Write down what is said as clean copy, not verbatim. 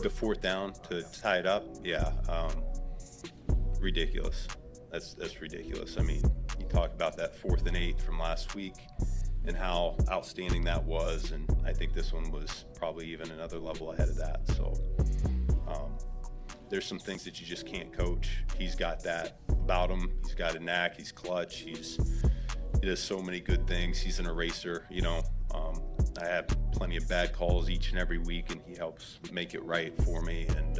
The fourth down to tie it up, yeah, ridiculous. That's ridiculous. I mean, you talk about that 4th and 8 from last week and how outstanding that was, and I think this one was probably even another level ahead of that. So there's some things that you just can't coach. He's got that about him. He's got a knack. He's clutch. He does so many good things. He's an eraser, you know. I have plenty of bad calls each and every week, and he helps make it right for me. And